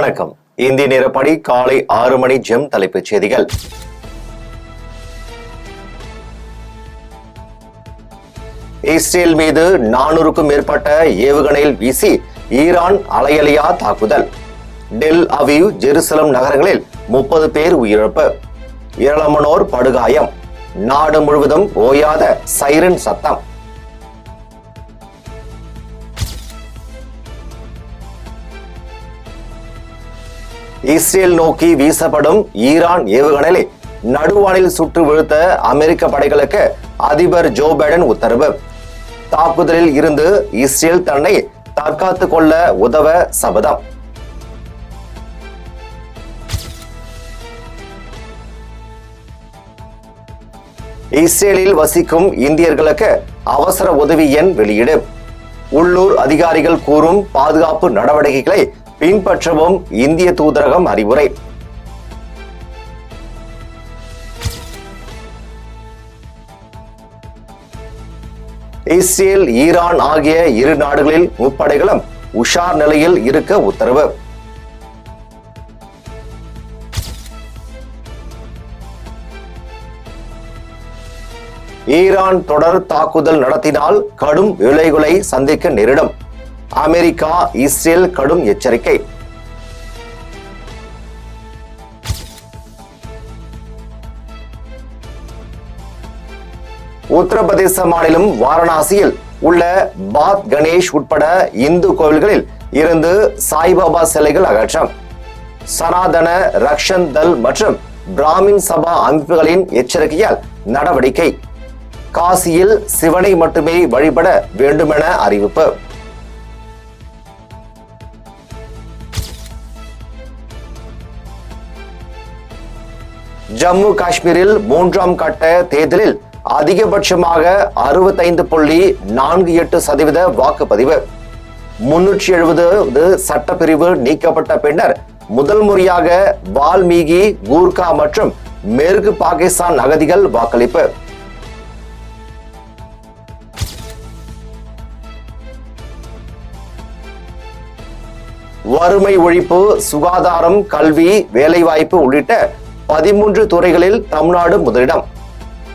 வணக்கம். இந்திய நேரப்படி காலை 6 மணி ஜெம் தலைப்புச் செய்திகள். இஸ்ரேல் மீது 400க்கும் மேற்பட்ட ஏவுகணையில் வீசி ஈரான் அலையலையா தாக்குதல். டெல் அவீவ், ஜெருசலம் நகரங்களில் 30 பேர் உயிரிழப்பு, ஏராளமானோர் படுகாயம். நாடு முழுவதும் ஓயாத சைரன் சத்தம். இஸ்ரேல் நோக்கி வீசப்படும் ஈரான் ஏவுகணையை நடுவானில் சுட்டு வீழ்த்த அமெரிக்க படைகளுக்கு அதிபர் ஜோ பைடன் உத்தரவு. தாக்குதலில் இருந்து இஸ்ரேல் தன்னை தற்காத்துக் கொள்ள உதவ சபதம். இஸ்ரேலில் வசிக்கும் இந்தியர்களுக்கு அவசர உதவி எண் வெளியீடு. உள்ளூர் அதிகாரிகள் கூறும் பாதுகாப்பு நடவடிக்கைகளை பின்பற்றவும் இந்திய தூதரகம் அறிவுரை. இஸ்ரேல், ஈரான் ஆகிய இரு நாடுகளில் முப்படைகளும் உஷார் நிலையில் இருக்க உத்தரவு. ஈரான் தொடர் தாக்குதல் நடத்தினால் கடும் விளைவுகளை சந்திக்க நேரிடும். அமெரிக்கா, இஸ்ரேல் கடும் எச்சரிக்கை. உத்தரப்பிரதேச மாநிலம் வாரணாசியில் உள்ள பாத் கணேஷ் உட்பட இந்து கோவில்களில் இருந்து சாய்பாபா சிலைகள் அகற்றம். சனாதன ரக்ஷன் தள் மற்றும் பிராமின் சபா அமைப்புகளின் எச்சரிக்கையால் நடவடிக்கை. காசியில் சிவனை மட்டுமே வழிபட வேண்டுமென அறிவிப்பு. ஜம்மு காஷ்மீரில் 3ஆம் கட்ட தேர்தலில் அதிகபட்சமாக 65.48% வாக்குப்பதிவு. 370 சட்டப்பிரிவு நீக்கப்பட்ட பின்னர் முதல் முறையாக வால்மீகி, கூர்கா மற்றும் மேற்கு பாகிஸ்தான் அகதிகள் வாக்களிப்பு. வறுமை ஒழிப்பு, சுகாதாரம், கல்வி, வேலைவாய்ப்பு உள்ளிட்ட 13 துறைகளில் தமிழ்நாடு முதலிடம்.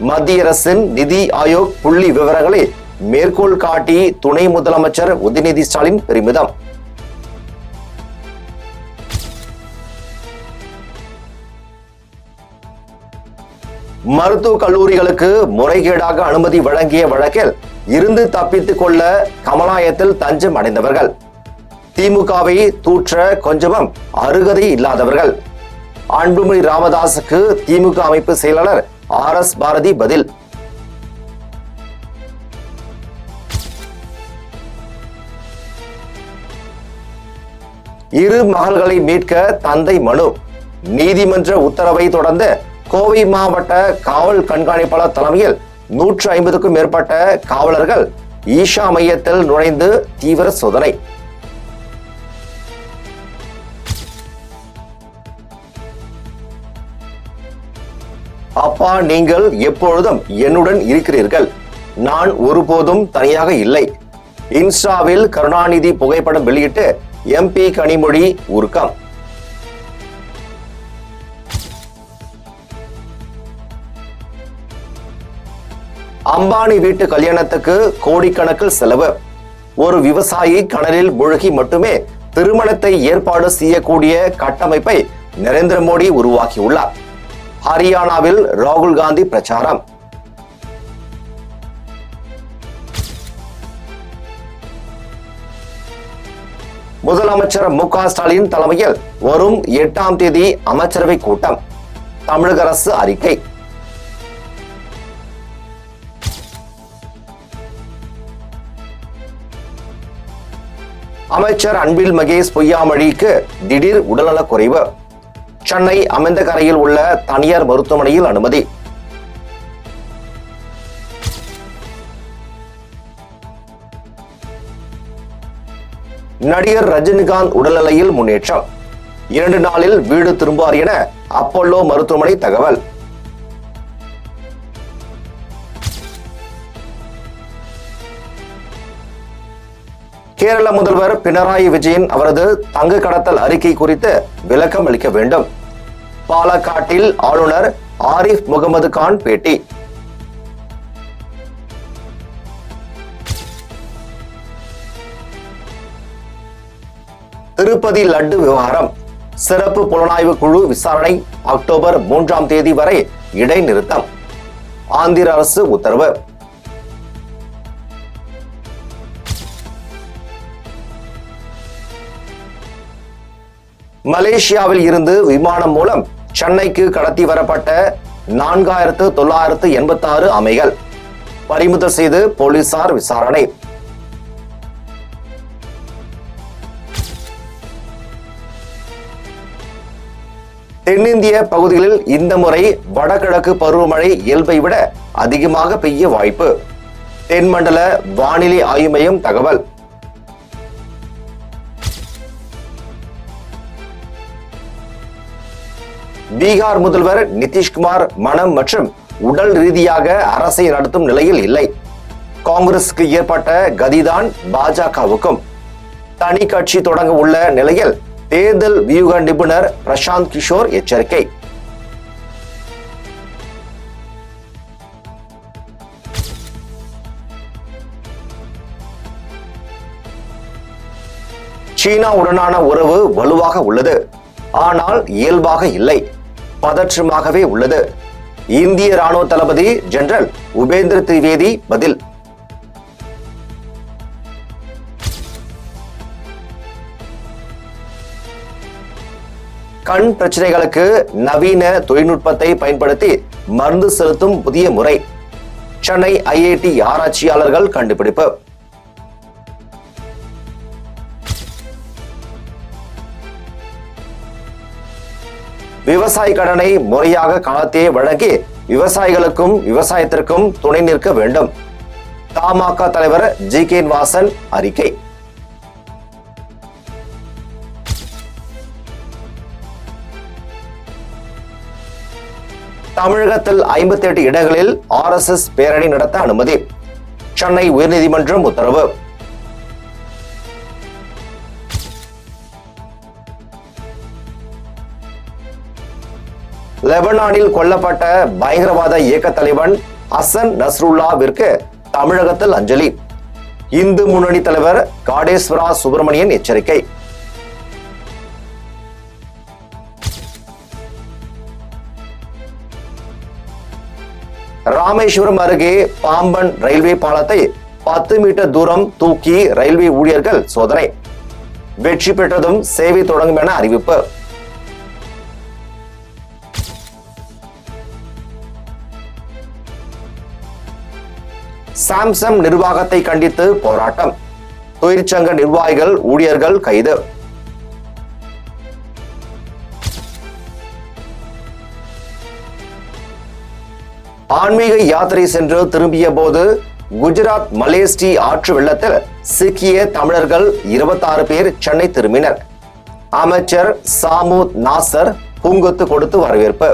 மத்திய அரசின் நிதி ஆயோக் புள்ளி விவரங்களை மேற்கோள் காட்டி துணை முதலமைச்சர் உதயநிதி ஸ்டாலின் பெருமிதம். மருத்துவக் கல்லூரிகளுக்கு முறைகேடாக அனுமதி வழங்கிய வழக்கில் இருந்து தப்பித்துக் கொள்ள கமலாயத்தில் தஞ்சம் அடைந்தவர்கள். திமுகவை தூற்ற கொஞ்சமும் அருகதை இல்லாதவர்கள். அன்புமணி ராமதாசுக்கு திமுக அமைப்பு செயலாளர் RS பாரதி பதில். இரு மகள்களை மீட்க தந்தை மனு. நீதிமன்ற உத்தரவை தொடர்ந்து கோவை மாவட்ட காவல் கண்காணிப்பாளர் தலைமையில் 150க்கும் மேற்பட்ட காவலர்கள் ஈஷா மையத்தில் நுழைந்து தீவிர சோதனை. அப்பா, நீங்கள் எப்பொழுதும் என்னுடன் இருக்கிறீர்கள். நான் ஒருபோதும் தனியாக இல்லை. இன்ஸ்டாவில் கருணாநிதி புகைப்படம் வெளியிட்டு MP கனிமொழி உருக்கம். அம்பானி வீட்டு கல்யாணத்துக்கு கோடிக்கணக்கில் செலவு. ஒரு விவசாயி கடலில் மூழ்கி மட்டுமே திருமணத்தை ஏற்பாடு செய்யக்கூடிய கட்டமைப்பை நரேந்திர மோடி உருவாக்கியுள்ளார். ஹரியானாவில் ராகுல் காந்தி பிரச்சாரம். முதலமைச்சர் MK ஸ்டாலின் தலைமையில் வரும் 8ஆம் தேதி அமைச்சரவை கூட்டம். தமிழக அரசு அறிக்கை. அமைச்சர் அன்பில் மகேஷ் பொய்யாமொழிக்கு திடீர் உடல்நலக் குறைவு. சென்னை அமைந்தகரையில் உள்ள தனியார் மருத்துவமனையில் அனுமதி. நடிகர் ரஜினிகாந்த் உடல்நிலையில் முன்னேற்றம். 2 நாளில் வீடு திரும்புவார் என அப்போலோ மருத்துவமனை தகவல். கேரள முதல்வர் பினராயி விஜயன் அவரது தங்க கடத்தல் அறிக்கை குறித்து விளக்கம் அளிக்க வேண்டும். பாலக்காட்டில் ஆளுநர் ஆரிஃப் முகமது கான் பேட்டி. திருப்பதி லட்டு விவகாரம் சிறப்பு புலனாய்வு குழு விசாரணை அக்டோபர் 3ஆம் தேதி வரை இடைநிறுத்தம். ஆந்திர அரசு உத்தரவு. மலேசியாவில் இருந்து விமானம் மூலம் சென்னைக்கு கடத்தி வரப்பட்ட 4986 ஆமைகள் பறிமுதல் செய்து போலீசார் விசாரணை. தென்னிந்திய பகுதிகளில் இந்த முறை வடகிழக்கு பருவமழை இயல்பை விட அதிகமாக பெய்ய வாய்ப்பு. தென்மண்டல வானிலை ஆய்வு மையம் தகவல். பீகார் முதல்வர் நிதிஷ்குமார் மனம் மற்றும் உடல் ரீதியாக அரசை நடத்தும் நிலையில் இல்லை. காங்கிரசுக்கு ஏற்பட்ட கதிதான் பாஜகவுக்கும். தனி கட்சி தொடங்க உள்ள நிலையில் தேர்தல் வியூக நிபுணர் பிரசாந்த் கிஷோர் எச்சரிக்கை. சீனாவுடனான உறவு வலுவாக உள்ளது, ஆனால் இயல்பாக இல்லை, பதற்றமாகவே உள்ளது. இந்திய ராணுவ தளபதி ஜெனரல் உபேந்திர திரிவேதி பதில். கண் பிரச்சனைகளுக்கு நவீன தொழில்நுட்பத்தை பயன்படுத்தி மருந்து செலுத்தும் புதிய முறை. சென்னை ஐஐடி ஆராய்ச்சியாளர்கள் கண்டுபிடிப்பு. விவசாய கடனை முறையாக காலத்தே வழங்கி விவசாயிகளுக்கும் விவசாயத்திற்கும் துணை நிற்க வேண்டும். தமாக தலைவர் ஜி.கே. வாசன் அறிக்கை. தமிழகத்தில் 58 இடங்களில் RSS பேரணி நடத்த அனுமதி. சென்னை உயர்நீதிமன்றம் உத்தரவு. லெபனானில் கொல்லப்பட்ட பயங்கரவாத இயக்க தலைவன் ஹசன் நஸ்ருல்லாவிற்கு தமிழகத்தில் அஞ்சலி. இந்து முன்னணி தலைவர் காடேஸ்வரா சுப்பிரமணியன் எச்சரிக்கை. ராமேஸ்வரம் அருகே பாம்பன் ரயில்வே பாலத்தை 10 மீட்டர் தூரம் தூக்கி ரயில்வே ஊழியர்கள் சோதனை. வெற்றி பெற்றதும் சேவை தொடங்கும் என அறிவிப்பு. சாம்சங் நிர்வாகத்தை கண்டித்து போராட்டம். தொழிற்சங்க நிர்வாகிகள் ஊழியர்கள் கைது. ஆன்மீக யாத்திரை சென்று திரும்பிய போது குஜராத் மலேஸ்டி ஆற்று வெள்ளத்தில் சிக்கிய தமிழர்கள் 26 பேர் சென்னை திரும்பினர். அமைச்சர் சாமுத் நாசர் பூங்கொத்து கொடுத்து வரவேற்பு.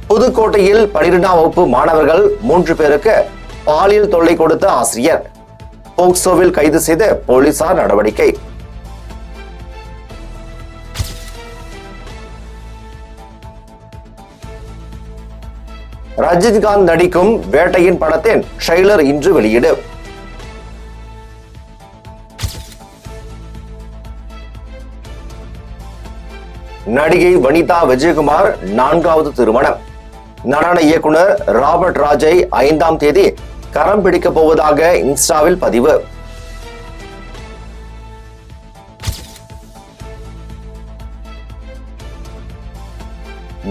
புதுக்கோட்டையில் 12ஆம் வகுப்பு மாணவர்கள் 3 பேருக்கு பாலியல் தொல்லை கொடுத்த ஆசிரியர். போக்சோவில் கைது செய்த போலீசார் நடவடிக்கை. ரஜினிகாந்த் நடிக்கும் வேட்டையின் படத்தின் ட்ரெய்லர் இன்று வெளியீடு. நடிகை வனிதா விஜயகுமார் 4வது திருமணம். நடன இயக்குனர் ராபர்ட் ராஜை 5ஆம் தேதி கரம் பிடிக்கப் போவதாக இன்ஸ்டாவில் பதிவு.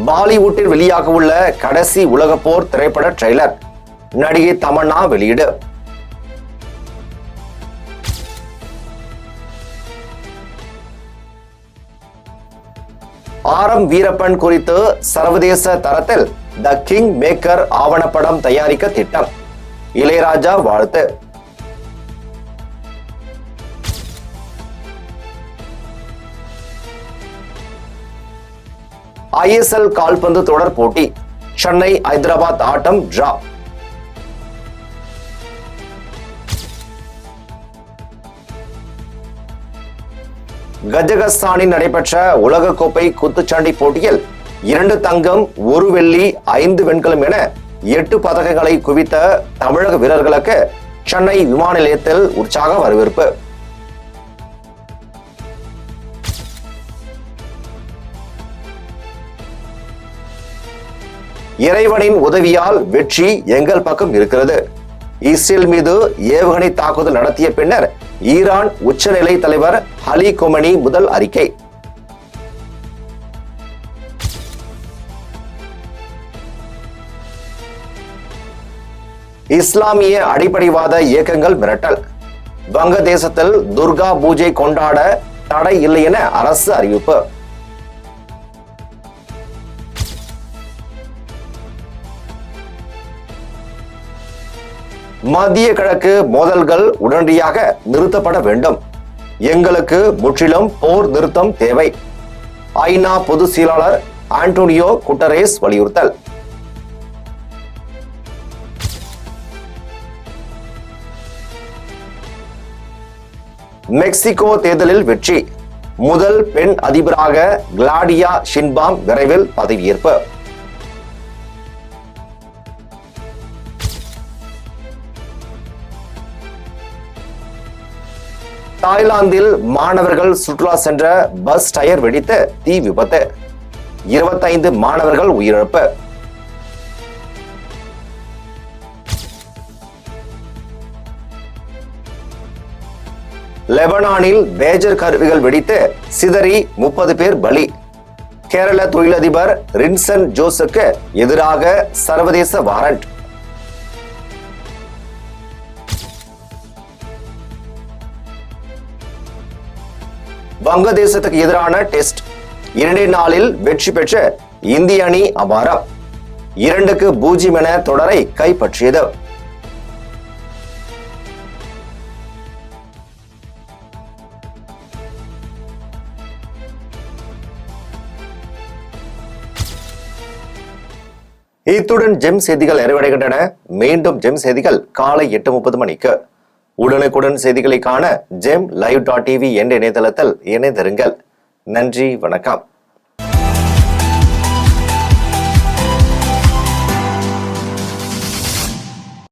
பாலிவுட்டில் வெளியாக உள்ள கடைசி உலகப்போர் திரைப்பட ட்ரெய்லர். நடிகை தமன்னா வெளியீடு. ஆரம் வீரப்பன் குறித்து சர்வதேச தரத்தில் த கிங் மேக்கர் ஆவணப்படம் தயாரிக்க திட்டம். இளையராஜா வாழ்த்து. ISL கால்பந்து தொடர் போட்டி சென்னை ஐதராபாத் ஆட்டம் டிரா. கஜகஸ்தானில் நடைபெற்ற உலகக்கோப்பை குத்துச்சண்டை போட்டியில் 2 தங்கம் 1 வெள்ளி 5 வெண்கலம் என 8 பதக்கங்களை குவித்த தமிழக வீரர்களுக்கு சென்னை விமான நிலையத்தில் உற்சாக வரவேற்பு. இறைவனின் உதவியால் வெற்றி எங்கள் பக்கம் இருக்கிறது. இஸ்ரேல் மீது ஏவுகணை தாக்குதல் நடத்திய பின்னர் ஈரான் உச்சநிலை தலைவர் அலி கொமனி முதல் அறிக்கை. இஸ்லாமிய அடிப்படைவாத இயக்கங்கள் மிரட்டல். வங்கதேசத்தில் துர்கா பூஜை கொண்டாட தடை இல்லை என அரசு அறிவிப்பு. மத்திய கிழக்கு மோதல்கள் உடனடியாக நிறுத்தப்பட வேண்டும். எங்களுக்கு முற்றிலும் போர் நிறுத்தம் தேவை. ஐநா பொதுச் செயலாளர் ஆண்டோனியோ குட்டரேஸ் வலியுறுத்தல். மெக்சிகோ தேர்தலில் வெற்றி. முதல் பெண் அதிபராக கிளாடியா ஷின்பாம் விரைவில் பதவியேற்பு. தாய்லாந்தில் மாணவர்கள் சுற்றுலா சென்ற பஸ் டயர் வெடித்து தீ விபத்து. 25 மாணவர்கள் உயிரிழப்பு. லெபனானில் பேஜர் கருவிகள் வெடித்து சிதறி 30 பேர் பலி. கேரள தொழிலதிபர் ரின்சன் ஜோஸுக்கு எதிராக சர்வதேச வாரண்ட். வங்கதேசத்துக்கு எதிரான டெஸ்ட் 2 நாளில் வெற்றி பெற்ற இந்திய அணி அபாரம். 2-0 என தொடரை கைப்பற்றியது. இத்துடன் ஜெம் செய்திகள் நிறைவடைகின்றன. மீண்டும் ஜெம் செய்திகள் காலை 8:30 மணிக்கு. உடனுக்குடன் செய்திகளை காண GemLive.tv என்ற இணையதளத்தில் இணைந்திருங்கள். நன்றி, வணக்கம்.